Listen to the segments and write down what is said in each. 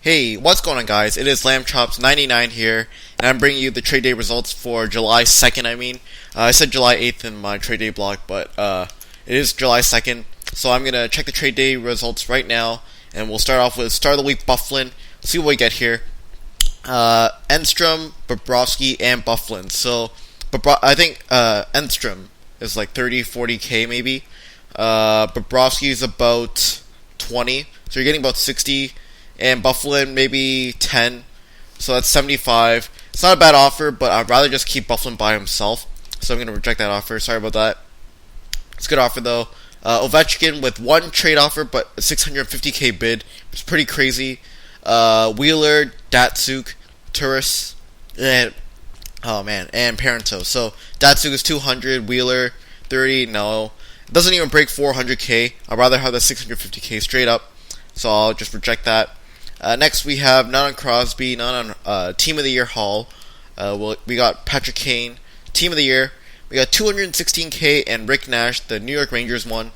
Hey, what's going on, guys? It is LambChops99 here, and I'm bringing you the trade day results for July 2nd. I said July 8th in my trade day blog, but it is July 2nd. So I'm gonna check the trade day results right now, and we'll start off with start of the week Bufflin. See what we get here. Enstrom, Bobrovsky, and Bufflin. So I think Enstrom is like 30-40k maybe. Bobrovsky is about 20, so you're getting about 60. And Bufflin maybe 10, so that's 75. It's not a bad offer, but I'd rather just keep Bufflin by himself, so I'm going to reject that offer. Sorry about that. It's a good offer though. Ovechkin with one trade offer, but a 650k bid. It's pretty crazy. Wheeler, Datsuk, Turris, and Parento. So Datsuk is 200, Wheeler 30. No, it doesn't even break 400k. I'd rather have the 650k straight up, so I'll just reject that. Next, we have not on Crosby, not on Team of the Year Hall. We got Patrick Kane, Team of the Year. We got 216k and Rick Nash, the New York Rangers one.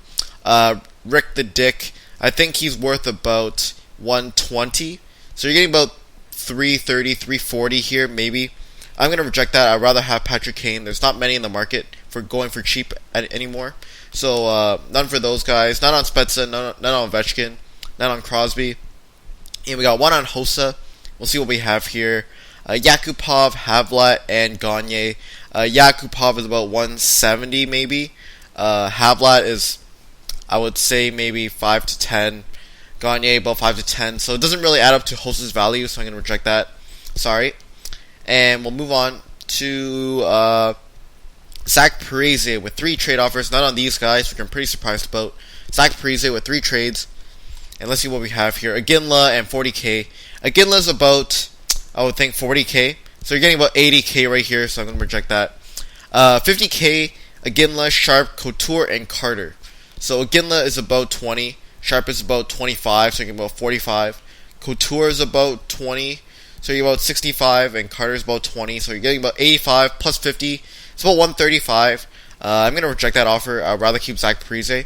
Rick the Dick, I think he's worth about 120. So you're getting about 330, 340 here, maybe. I'm going to reject that. I'd rather have Patrick Kane. There's not many in the market for going for cheap anymore. So none for those guys. Not on Spezza, not on Ovechkin, not on Crosby. And we got one on Hossa. We'll see what we have here. Yakupov, Havlat, and Gagne. Yakupov is about 170 maybe. Havlat is, I would say, maybe 5 to 10. Gagne about 5 to 10. So it doesn't really add up to Hossa's value, so I'm going to reject that. Sorry. And we'll move on to Zach Parise with 3 trade offers. Not on these guys, which I'm pretty surprised about. Zach Parise with 3 trades. And let's see what we have here. Iginla and 40k. Iginla's about, I would think, 40k. So you're getting about 80k right here, so I'm going to reject that. 50k, Iginla, Sharp, Couture, and Carter. So Iginla is about 20. Sharp is about 25, so you're getting about 45. Couture is about 20, so you're about 65. And Carter is about 20, so you're getting about 85 plus 50. It's about 135. I'm going to reject that offer. I'd rather keep Zach Parise.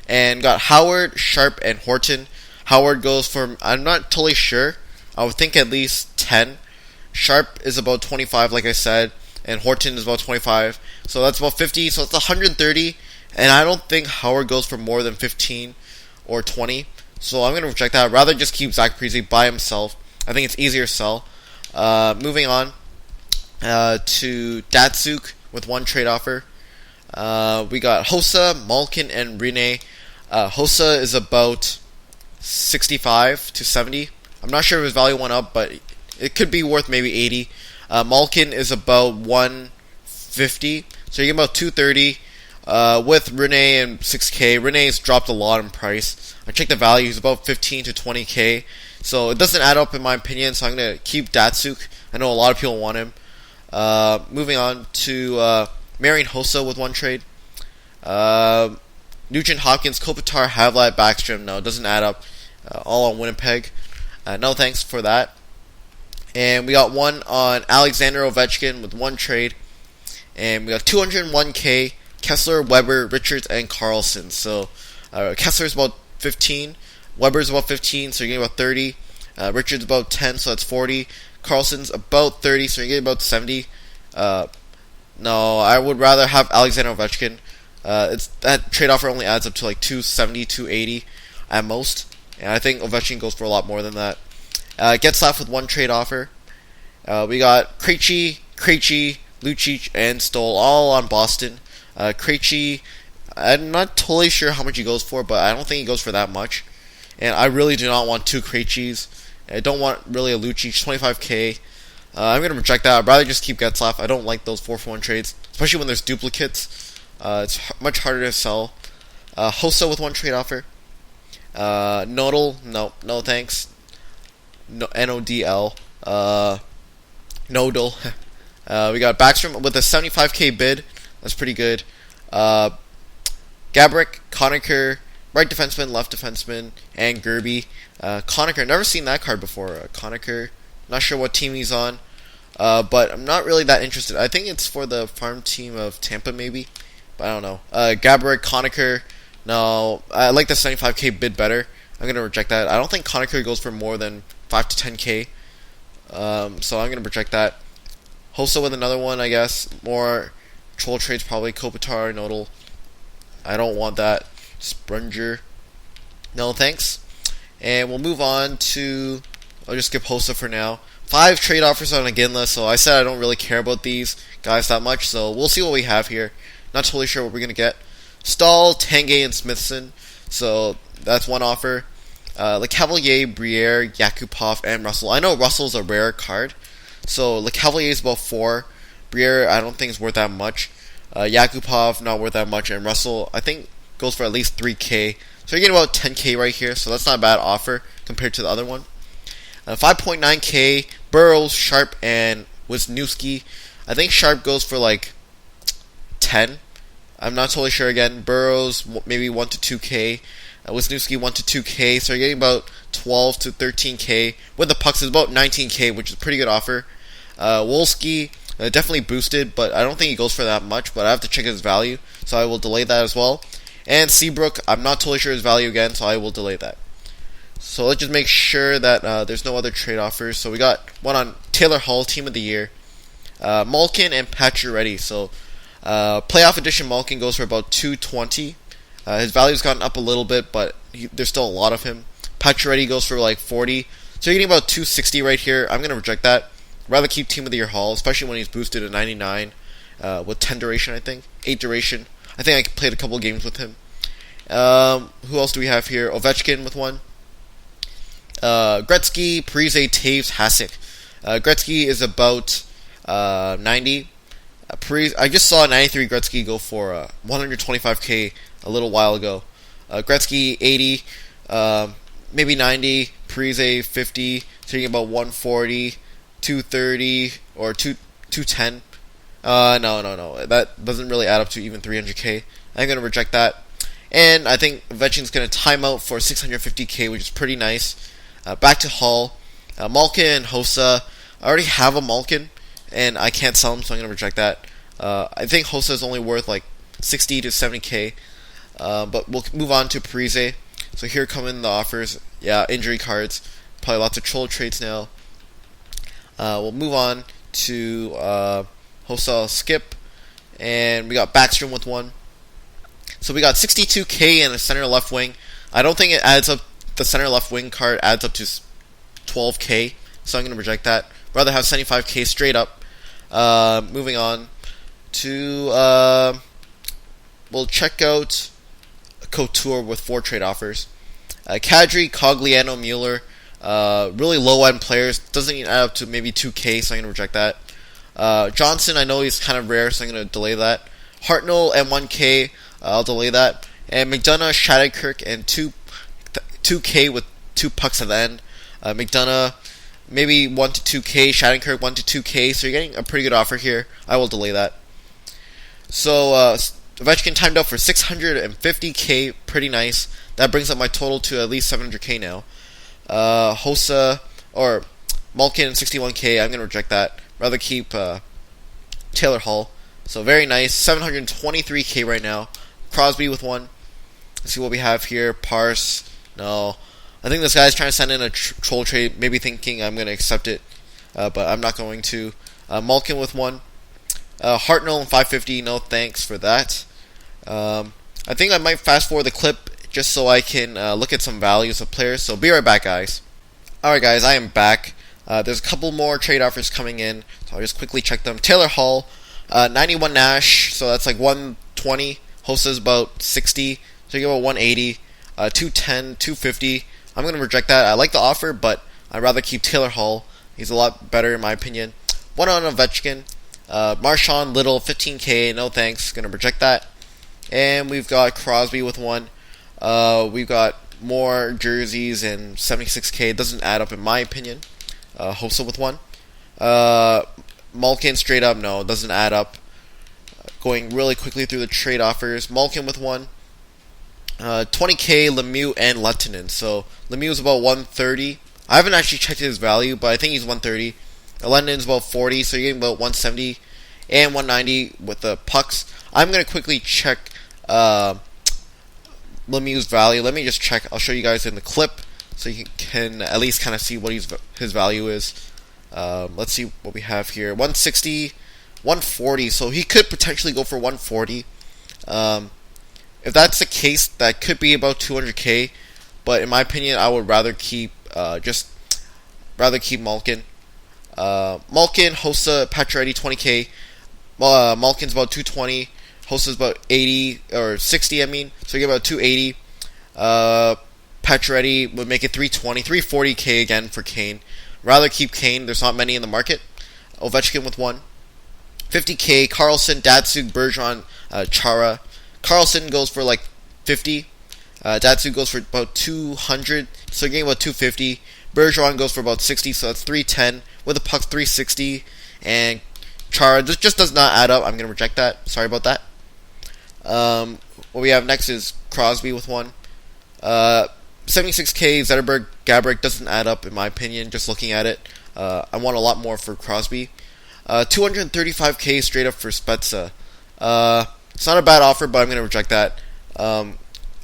And got Howard, Sharp, and Horton. Howard goes for, I'm not totally sure. I would think at least 10. Sharp is about 25, like I said. And Horton is about 25. So that's about 50. So it's 130. And I don't think Howard goes for more than 15 or 20. So I'm going to reject that. I'd rather just keep Zach Parise by himself. I think it's easier to sell. Moving on to Datsuk with 1 trade offer. We got Hossa, Malkin, and Rene. Hossa is about 65 to 70. I'm not sure if his value went up, but it could be worth maybe 80. Malkin is about 150, so you get about 230. With Rene and 6k, Rene's dropped a lot in price. I checked the value; he's about 15 to 20k, so it doesn't add up in my opinion. So I'm gonna keep Datsuk. I know a lot of people want him. Moving on to Marian Hossa with 1 trade. Nugent Hopkins, Kopitar, Havlat, Backstrom. No, it doesn't add up. All on Winnipeg. No thanks for that. And we got one on Alexander Ovechkin with 1 trade. And we got 201k, Kessler, Weber, Richards, and Carlson. So Kessler's about 15. Weber's about 15, so you're getting about 30. Richards about 10, so that's 40. Carlson's about 30, so you're getting about 70. No, I would rather have Alexander Ovechkin. It's that trade offer only adds up to like 270, 280 at most, and I think Ovechkin goes for a lot more than that. Getzlaf with 1 trade offer. We got Krejci, Lucic, and Stoll all on Boston. Krejci, I'm not totally sure how much he goes for, but I don't think he goes for that much. And I really do not want 2 Krejcis. I don't want really a Lucic, 25k. I'm going to reject that. I'd rather just keep Getzlaf. I don't like those 4-for-1 trades, especially when there's duplicates. It's much harder to sell. Hossa with 1 trade offer. Nodal, no thanks. No, Nodl. Nodal. We got Backstrom with a 75k bid. That's pretty good. Gabrick, Conacher, right defenseman, left defenseman, and Gerby. Conacher, never seen that card before. Conacher, not sure what team he's on. But I'm not really that interested. I think it's for the farm team of Tampa, maybe. But I don't know. Gabrick, Conacher. No, I like the 75k bid better. I'm going to reject that. I don't think Conacher goes for more than 5 to 10k. So I'm gonna project that. Hossa with another one, I guess. More troll trades probably. Kopitar, Nodal. I don't want that. Sprunger. No thanks. And we'll move on to. I'll just skip Hossa for now. 5 trade offers on Aginla, so I said I don't really care about these guys that much, so we'll see what we have here. Not totally sure what we're going to get. Stahl, Tanguay, and Smithson, so that's one offer. Le Cavalier, Briere, Yakupov, and Russell. I know Russell's a rare card, so Le Cavalier is about 4. Briere, I don't think is worth that much. Yakupov, not worth that much, and Russell, I think, goes for at least 3k. So you're getting about 10k right here, so that's not a bad offer compared to the other one. 5.9k, Burrows, Sharp, and Wisniewski. I think Sharp goes for like 10. I'm not totally sure again. Burrows, maybe 1 to 2k. Wisniewski, 1 to 2k. So you're getting about 12 to 13k. With the pucks, is about 19k, which is a pretty good offer. Wolski, definitely boosted, but I don't think he goes for that much. But I have to check his value, so I will delay that as well. And Seabrook, I'm not totally sure his value again, so I will delay that. So let's just make sure that there's no other trade offers. So we got one on Taylor Hall, Team of the Year. Malkin and Pacioretty. So Playoff Edition Malkin goes for about 220. His value's gotten up a little bit, but there's still a lot of him. Pacioretty goes for like 40. So you're getting about 260 right here. I'm going to reject that. Rather keep Team of the Year Hall, especially when he's boosted to 99 with 10 duration, I think. 8 duration. I think I played a couple of games with him. Who else do we have here? Ovechkin with 1. Gretzky, Parise, Taves, Hasek. Gretzky is about 90. Parise, I just saw 93 Gretzky go for 125k a little while ago. Gretzky 80, maybe 90. Parise 50. So you're about 140, 230, or 210. No. That doesn't really add up to even 300k. I'm gonna reject that. And I think Ovechkin's gonna time out for 650k, which is pretty nice. Back to Hall, Malkin and Hossa. I already have a Malkin, and I can't sell him, so I'm going to reject that. I think Hossa is only worth like 60 to 70k, but we'll move on to Parise. So here come in the offers. Yeah, injury cards. Probably lots of troll trades now. We'll move on to Hossa, skip, and we got Backstrom with 1. So we got 62k and a center left wing. I don't think it adds up. The center left wing card adds up to 12k, so I'm going to reject that. Rather have 75k straight up. Moving on to we'll check out Couture with 4 trade offers. Kadri, Cogliano, Mueller, really low end players. Doesn't even add up to maybe 2k, so I'm going to reject that. Johnson, I know he's kind of rare, so I'm going to delay that. Hartnell and 1k, I'll delay that. And McDonough, Shattenkirk, and 2k with 2 pucks at the end. McDonough, maybe 1 to 2k. Shattenkirk, 1 to 2k. So you're getting a pretty good offer here. I will delay that. So Ovechkin timed out for 650k. Pretty nice. That brings up my total to at least 700k now. Hossa or Malkin, 61k. I'm going to reject that. Rather keep Taylor Hall. So very nice. 723k right now. Crosby with 1. Let's see what we have here. Parse. No. I think this guy's trying to send in a troll trade, maybe thinking I'm going to accept it, but I'm not going to. Malkin with 1. Hartnell and 550, no thanks for that. I think I might fast forward the clip just so I can look at some values of players, so be right back, guys. Alright guys, I am back. There's a couple more trade offers coming in, so I'll just quickly check them. Taylor Hall, 91 Nash, so that's like 120. Hossa's about 60, so you get about 180. 210, 250. I'm going to reject that. I like the offer, but I'd rather keep Taylor Hall. He's a lot better in my opinion. 1 on Ovechkin. Marchand, Little, 15k. No thanks. Going to reject that. And we've got Crosby with 1. We've got more jerseys and 76k. Doesn't add up in my opinion. Hossa with 1. Malkin straight up. No, doesn't add up. Going really quickly through the trade offers. Malkin with 1. 20k, Lemieux, and Lehtinen. So Lemieux is about 130. I haven't actually checked his value, but I think he's 130. Lehtinen's about 40, so you're getting about 170 and 190 with the pucks. I'm going to quickly check Lemieux's value. Let me just check. I'll show you guys in the clip. so you can at least kind of see what his value is. Let's see what we have here. 160, 140. So he could potentially go for 140. If that's the case, that could be about 200k. But in my opinion, I would rather keep Malkin. Malkin, Hossa, Pacioretty 20k. Malkin's about 220. Hossa's about 80 or 60. I mean, so you get about 280. Pacioretty would make it 320, 340k again for Kane. Rather keep Kane. There's not many in the market. Ovechkin with 50k. Carlson, Datsuk, Bergeron, Chara. Carlson goes for like 50. Datsuk goes for about 200. So you're getting about 250. Bergeron goes for about 60. So that's 310. With the puck, 360. And Chara just does not add up. I'm going to reject that. Sorry about that. What we have next is Crosby with 76k. Zetterberg, Gabrick doesn't add up in my opinion. Just looking at it, I want a lot more for Crosby. 235k straight up for Spezza. It's not a bad offer, but I'm gonna reject that. I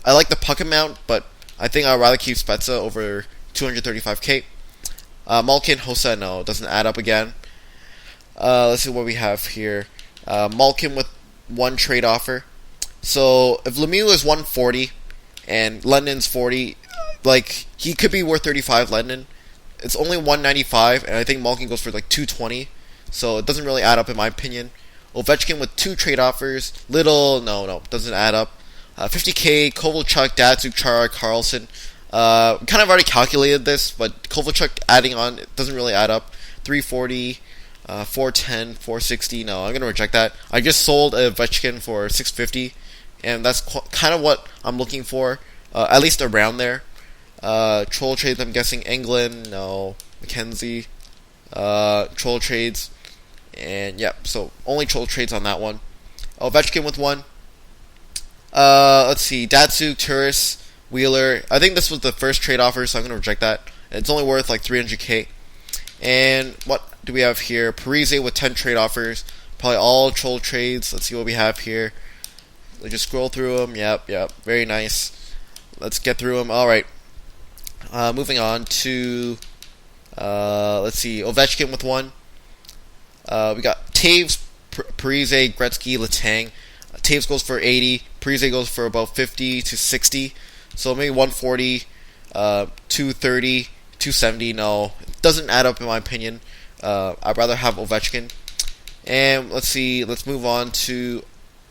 like the puck amount, but I think I'd rather keep Spezza over 235k. Malkin, Hossa, no, doesn't add up again. Let's see what we have here. Malkin with 1 trade offer. So if Lemieux is 140 and London's 40, like he could be worth 35. London, it's only 195, and I think Malkin goes for like 220. So it doesn't really add up in my opinion. Ovechkin with 2 trade offers. No, doesn't add up. 50k. Kovalchuk, Datsuk, Chara, Carlson. Kind of already calculated this, but Kovalchuk adding on, it doesn't really add up. 340. 410, 460. No, I'm gonna reject that. I just sold a Ovechkin for 650, and that's kind of what I'm looking for, at least around there. Troll trades, I'm guessing England. No, McKenzie. Troll trades, and yep. So only troll trades on that one. Ovechkin with 1. Let's see, Datsuk, Turris, Wheeler. I think this was the first trade offer, so I'm gonna reject that. It's only worth like 300k. And what do we have here? Parise with 10 trade offers. Probably all troll trades. Let's see what we have here. Let's just scroll through them. Yep. Very nice. Let's get through them. Alright. Moving on to... let's see. Ovechkin with 1. We got Taves, Parise, Gretzky, Letang. Taves goes for 80. Parise goes for about 50 to 60. So maybe 140, 230, 270. No, it doesn't add up in my opinion. I'd rather have Ovechkin. And let's see. Let's move on to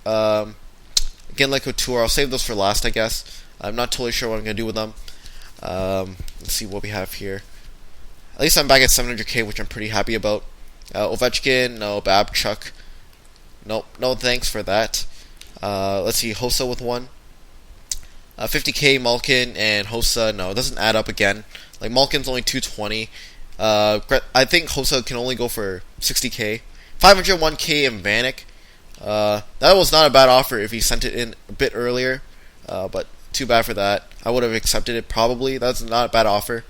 again like Couture. I'll save those for last, I guess. I'm not totally sure what I'm gonna do with them. Let's see what we have here. At least I'm back at 700k, which I'm pretty happy about. Ovechkin, no. Babchuk, nope. No thanks for that. Let's see. Hossa with 1. 50k Malkin and Hossa. No, it doesn't add up again. Like Malkin's only 220. I think Hossa can only go for 60k. 501k in Vanek. That was not a bad offer if he sent it in a bit earlier. But too bad for that. I would have accepted it probably. That's not a bad offer.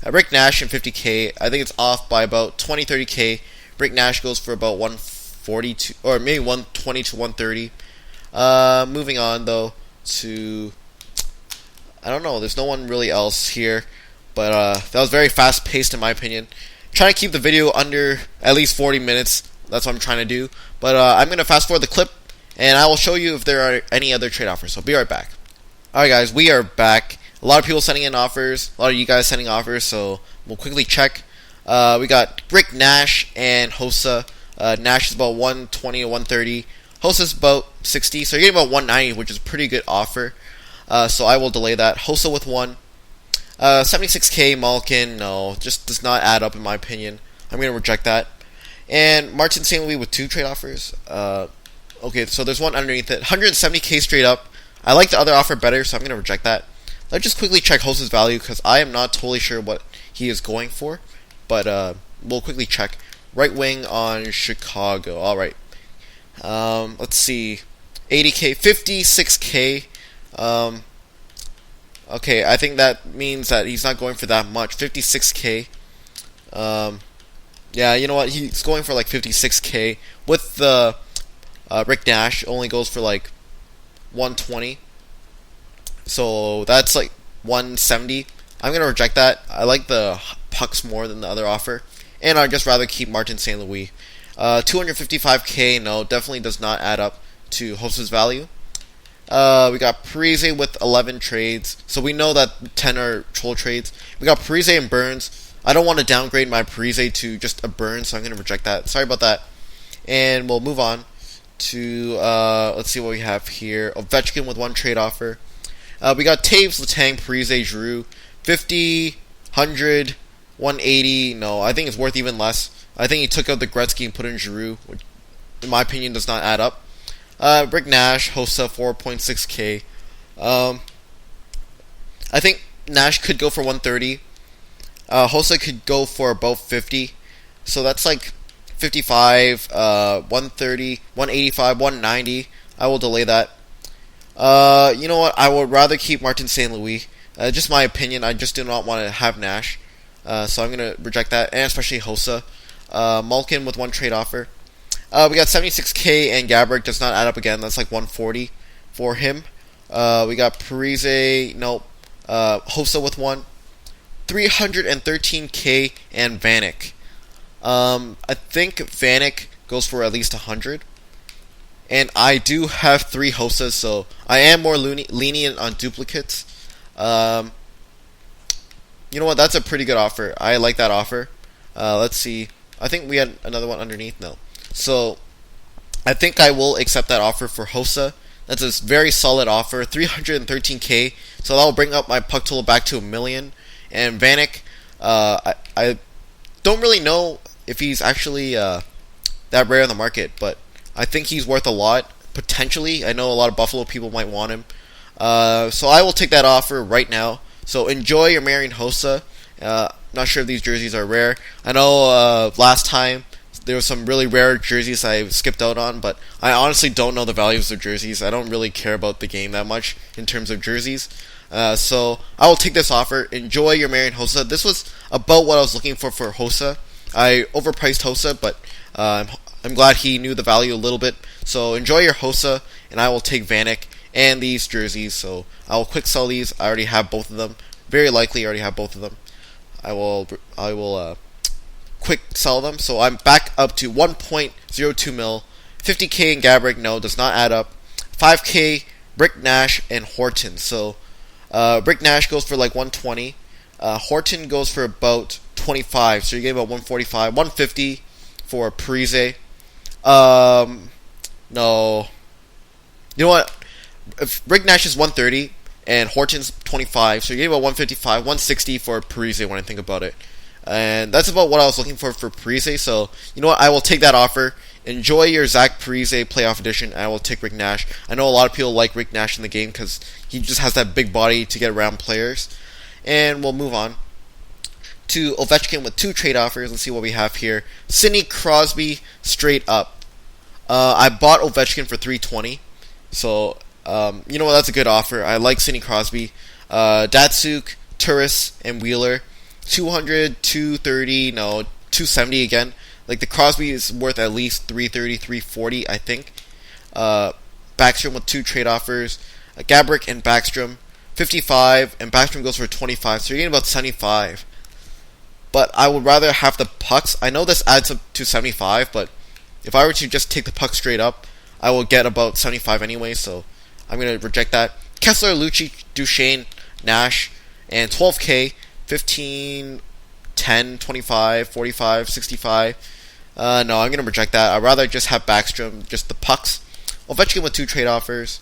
Rick Nash and 50k. I think it's off by about 20-30k. Rick Nash goes for about 140 or maybe 120 to 130. Moving on though to, I don't know. There's no one really else here, but that was very fast paced in my opinion. Trying to keep the video under at least 40 minutes. That's what I'm trying to do. But I'm gonna fast forward the clip, and I will show you if there are any other trade offers. So be right back. Alright guys, we are back. A lot of people sending in offers. A lot of you guys sending offers. So we'll quickly check. We got Rick Nash and Hossa. Nash is about 120 to 130. Hossa's about 60. So you're getting about 190, which is a pretty good offer. So I will delay that. Hossa with 1. 76k Malkin, no, just does not add up in my opinion. I'm going to reject that. And Martin St. Louis with 2 trade offers. Okay, so there's one underneath it. 170k straight up. I like the other offer better, so I'm going to reject that. Let's just quickly check Hossa's value, because I am not totally sure what he is going for. But we'll quickly check. Right wing on Chicago. Alright. Let's see. 80k, 56k. Okay, I think that means that he's not going for that much. 56k. Yeah, you know what? He's going for like 56k. With the Rick Nash, only goes for like 120. So that's like 170. I'm gonna reject that. I like the pucks more than the other offer, and I'd just rather keep Martin St. Louis. 255k, no, definitely does not add up to Hosa's value. We got Parise with 11 trades, so we know that 10 are troll trades. We got Parise and Burns. I don't want to downgrade my Parise to just a Burns, so I'm going to reject that. Sorry about that. And we'll move on to, let's see what we have here. Ovechkin with 1 trade offer. We got Taves, Letang, Parise, Giroux. 50, 100, 180. No, I think it's worth even less. I think he took out the Gretzky and put in Giroux, which in my opinion does not add up. Rick Nash, Hossa, 4.6k. I think Nash could go for 130. Hossa could go for about 50. So that's like 55, 130, 185, 190. I will delay that. You know what? I would rather keep Martin St. Louis. Just my opinion. I just do not want to have Nash. So I'm going to reject that, and especially Hossa. Malkin with 1 trade offer. We got 76k, and Gabrick does not add up again. That's like 140 for him. We got Parise, nope. Hossa with 1. 313k, and Vanek. I think Vanek goes for at least 100. And I do have 3 Hossas, so I am more lenient on duplicates. You know what? That's a pretty good offer. I like that offer. Let's see. I think we had another one underneath. No. So, I think I will accept that offer for Hossa. That's a very solid offer. 313k. So that will bring up my puck total back to 1 million. And Vanek, I don't really know if he's actually that rare in the market, but I think he's worth a lot, potentially. I know a lot of Buffalo people might want him. So I will take that offer right now. So enjoy your Marian Hossa. Not sure if these jerseys are rare. I know last time there were some really rare jerseys I skipped out on, but I honestly don't know the values of jerseys. I don't really care about the game that much in terms of jerseys. So I will take this offer. Enjoy your Marian Hossa. This was about what I was looking for Hossa. I overpriced Hossa, but I'm glad he knew the value a little bit. So enjoy your Hossa, and I will take Vanek and these jerseys. So I will quick sell these. I already have both of them. Very likely already have both of them. I will quick sell them. So I'm back up to 1.02 mil. 50k in Gabrick, no, does not add up. 5k Rick Nash and Horton. So Rick Nash goes for like 120. Horton goes for about 25. So you get about 145, 150 for Parise. No. You know what? If Rick Nash is 130 and Horton's 25, so you get about 155, 160 for Parise when I think about it. And that's about what I was looking for Parise. So, you know what? I will take that offer. Enjoy your Zach Parise playoff edition. I will take Rick Nash. I know a lot of people like Rick Nash in the game because he just has that big body to get around players. And we'll move on to Ovechkin with 2 trade offers. Let's see what we have here. Sidney Crosby straight up. I bought Ovechkin for 320. So, you know what? That's a good offer. I like Sidney Crosby. Datsuk, Turris, and Wheeler. 200, 230, no, 270 again. Like, the Crosby is worth at least 330, 340, I think. Backstrom with 2 trade offers. Gabrick and Backstrom, 55, and Backstrom goes for 25, so you're getting about 75. But I would rather have the pucks. I know this adds up to 75, but if I were to just take the puck straight up, I will get about 75 anyway, so I'm going to reject that. Kessler, Lucci, Duchesne, Nash, and 12k, 15, 10, 25, 45, 65. No, I'm going to reject that. I'd rather just have Backstrom, just the pucks. Ovechkin with 2 trade offers.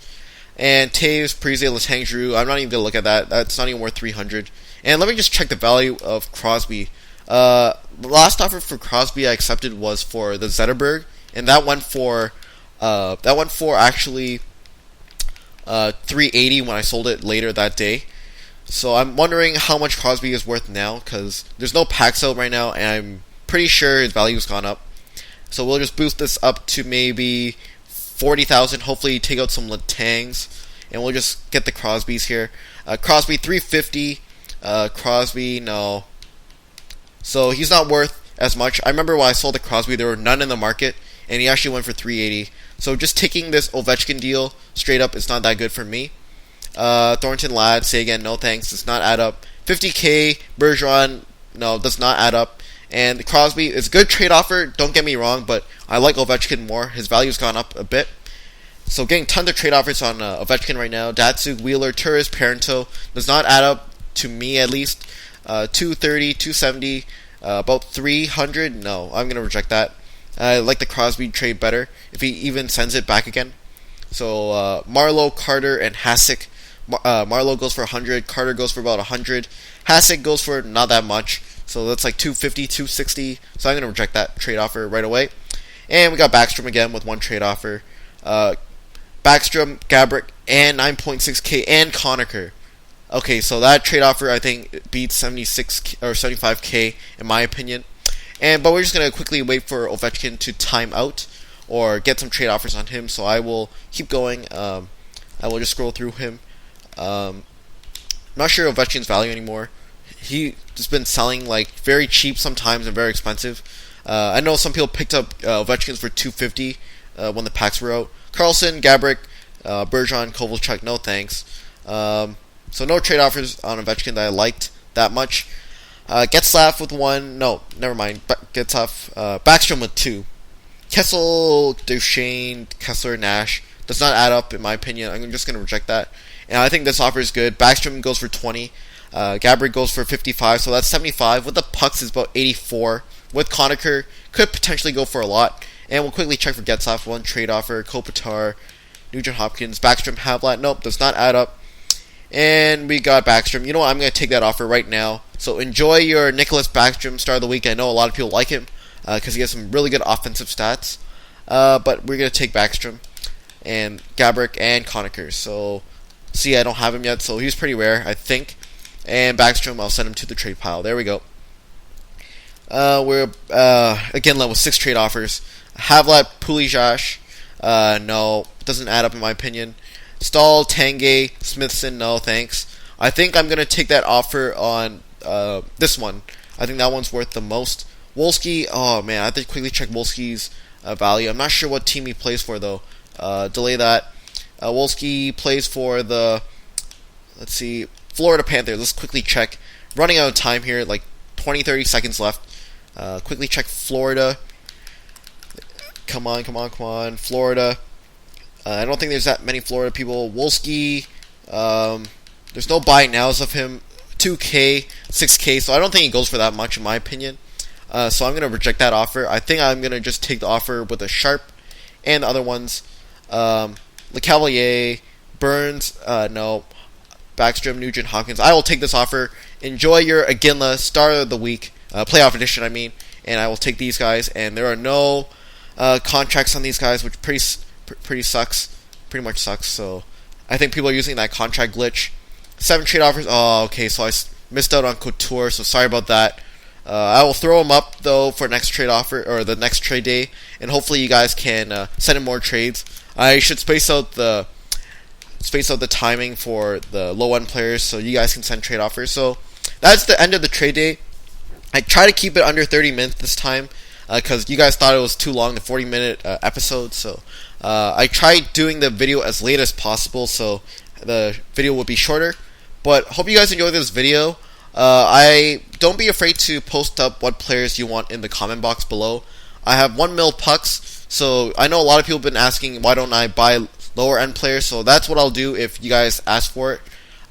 And Taves, Parise, Letang, Giroux. I'm not even going to look at that. That's not even worth 300. And let me just check the value of Crosby. The last offer for Crosby I accepted was for the Zetterberg, and that went for actually 380 when I sold it later that day. So I'm wondering how much Crosby is worth now, because there's no packs out right now, and I'm pretty sure his value's gone up. So we'll just boost this up to maybe 40,000. Hopefully take out some Letangs, and we'll just get the Crosbys here. Crosby 350. Crosby, no. So he's not worth as much. I remember when I sold the Crosby, there were none in the market, and he actually went for 380. So just taking this Ovechkin deal straight up is not that good for me. Thornton Ladd, say again, no thanks. Does not add up. 50k Bergeron, no, does not add up. And Crosby is a good trade offer, don't get me wrong, but I like Ovechkin more. His value's gone up a bit. So getting tons of trade offers on Ovechkin right now. Datsuk, Wheeler, Turris, Parento does not add up to me at least. 230, 270, about 300. No, I'm going to reject that. I like the Crosby trade better if he even sends it back again. So Marleau, Carter, and Hasek. Marleau goes for 100. Carter goes for about 100. Hasek goes for not that much. So that's like 250, 260. So I'm going to reject that trade offer right away. And we got Backstrom again with one trade offer. Backstrom, Gabrick, and 9.6k, and Conacher. Okay, so that trade offer I think beats 76 or 75k in my opinion. But we're just gonna quickly wait for Ovechkin to time out or get some trade offers on him. So I will keep going. I will just scroll through him. I'm not sure Ovechkin's value anymore. He just been selling like very cheap sometimes and very expensive. I know some people picked up Ovechkin's for 250 when the packs were out. Carlson, Gabrick, Bergeron, Kovalchuk, no thanks. So no trade offers on Ovechkin that I liked that much. Getzlaf with one. No, never mind. Getzlaf. Backstrom with two. Kessel, Duchesne, Kessler, Nash. Does not add up in my opinion. I'm just going to reject that. And I think this offer is good. Backstrom goes for 20. Gabrick goes for 55. So that's 75. With the pucks is about 84. With Conacher, could potentially go for a lot. And we'll quickly check for Getzlaf. One trade offer. Kopitar, Nugent Hopkins, Backstrom, Havlat. Nope, does not add up. And we got Backstrom. You know what? I'm going to take that offer right now. So enjoy your Nicholas Backstrom start of the week. I know a lot of people like him because he has some really good offensive stats. But we're going to take Backstrom and Gabrick and Conacher. So, see, I don't have him yet. So he's pretty rare, I think. And Backstrom, I'll send him to the trade pile. There we go. We're again left with 6 trade offers. Havlat, Pulijash. No, doesn't add up in my opinion. Stahl, Tanguay, Smithson, no thanks. I think I'm going to take that offer on this one. I think that one's worth the most. Wolski, oh man, I have to quickly check Wolski's value. I'm not sure what team he plays for though. Delay that. Wolski plays for the, let's see, Florida Panthers. Let's quickly check. Running out of time here, like 20-30 seconds left. Quickly check Florida. Come on, Florida. I don't think there's that many Florida people. Wolski, there's no buy nows of him. 2K, 6K, so I don't think he goes for that much in my opinion. So I'm going to reject that offer. I think I'm going to just take the offer with a sharp and the other ones. LeCavalier, Burns, no. Backstrom, Nugent, Hopkins. I will take this offer. Enjoy your Aginla Star of the Week, playoff edition, I mean. And I will take these guys. And there are no contracts on these guys, which pretty much sucks. So I think people are using that contract glitch. 7 trade offers. Oh, okay. So I missed out on Couture. So sorry about that. I will throw them up though for next trade offer or the next trade day, and hopefully you guys can send in more trades. I should space out the timing for the low end players so you guys can send trade offers. So that's the end of the trade day. I try to keep it under 30 minutes this time because you guys thought it was too long, the 40-minute episode. So I tried doing the video as late as possible so the video will be shorter. But hope you guys enjoyed this video. Don't be afraid to post up what players you want in the comment box below. I have 1 mil pucks, so I know a lot of people have been asking why don't I buy lower end players, so that's what I'll do if you guys ask for it.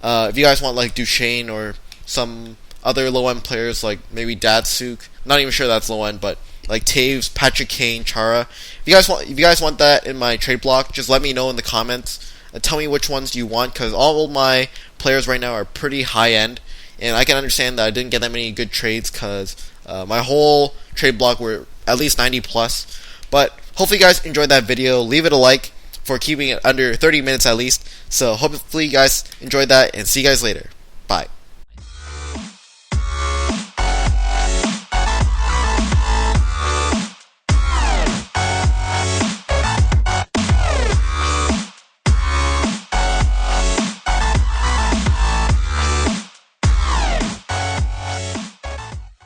If you guys want like Duchesne or some other low end players like maybe Datsuk, not even sure that's low end, but like Taves, Patrick Kane, Chara. If you guys want that in my trade block, just let me know in the comments. Tell me which ones you want, because all of my players right now are pretty high end, and I can understand that I didn't get that many good trades because my whole trade block were at least 90 plus. But hopefully you guys enjoyed that video. Leave it a like for keeping it under 30 minutes at least. So hopefully you guys enjoyed that, and see you guys later.